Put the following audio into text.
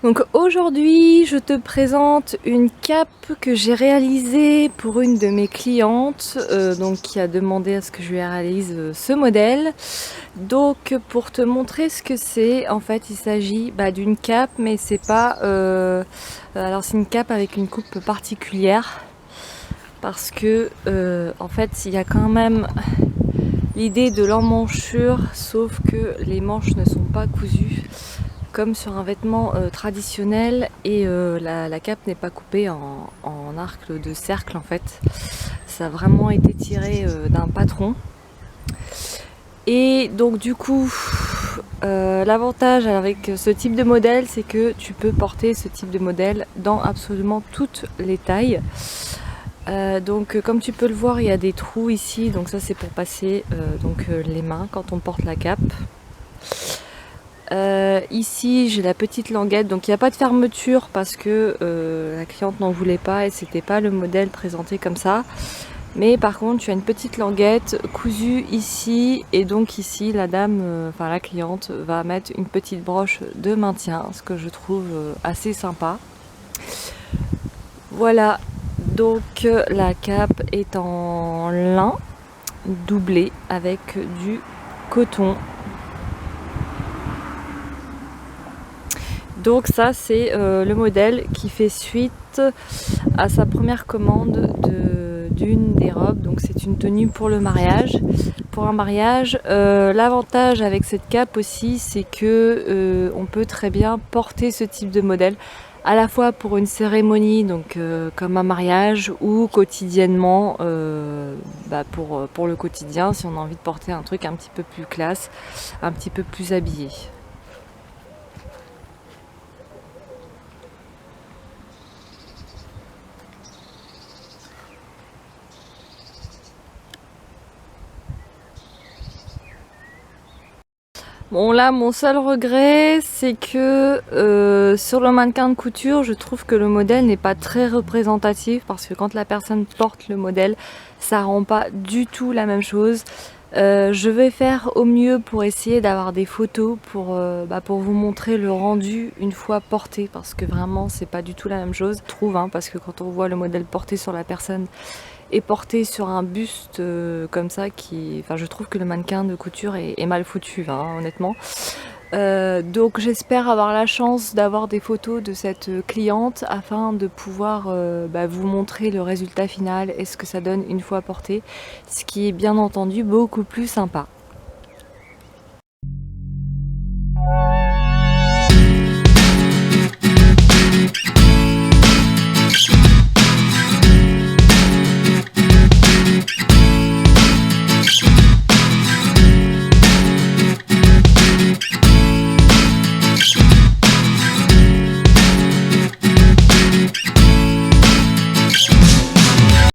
Donc aujourd'hui, je te présente une cape que j'ai réalisée pour une de mes clientes, donc qui a demandé à ce que je lui réalise ce modèle. Donc pour te montrer ce que c'est, en fait, il s'agit d'une cape, mais c'est pas. Alors c'est une cape avec une coupe particulière parce que en fait, il y a quand même l'idée de l'emmanchure, sauf que les manches ne sont pas cousues comme sur un vêtement traditionnel et la cape n'est pas coupée en arc de cercle en fait. Ça a vraiment été tiré d'un patron. Et donc du coup, l'avantage avec ce type de modèle, c'est que tu peux porter ce type de modèle dans absolument toutes les tailles. Donc comme tu peux le voir, il y a des trous ici, donc ça c'est pour passer les mains quand on porte la cape. Ici j'ai la petite languette, donc il n'y a pas de fermeture parce que la cliente n'en voulait pas et c'était pas le modèle présenté comme ça. Mais par contre tu as une petite languette cousue ici, et donc ici la dame, la cliente va mettre une petite broche de maintien, ce que je trouve assez sympa. Voilà, donc la cape est en lin doublé avec du coton. Donc ça c'est le modèle qui fait suite à sa première commande d'une des robes. Donc c'est une tenue pour le mariage. Pour un mariage, l'avantage avec cette cape aussi, c'est que on peut très bien porter ce type de modèle à la fois pour une cérémonie, donc comme un mariage, ou quotidiennement pour le quotidien, si on a envie de porter un truc un petit peu plus classe, un petit peu plus habillé. Bon là, mon seul regret, c'est que sur le mannequin de couture, je trouve que le modèle n'est pas très représentatif, parce que quand la personne porte le modèle, ça rend pas du tout la même chose. Je vais faire au mieux pour essayer d'avoir des photos pour vous montrer le rendu une fois porté, parce que vraiment c'est pas du tout la même chose, je trouve, parce que quand on voit le modèle porté sur la personne et porté sur un buste comme ça, je trouve que le mannequin de couture est mal foutu, honnêtement. Donc j'espère avoir la chance d'avoir des photos de cette cliente afin de pouvoir vous montrer le résultat final et ce que ça donne une fois porté, ce qui est bien entendu beaucoup plus sympa.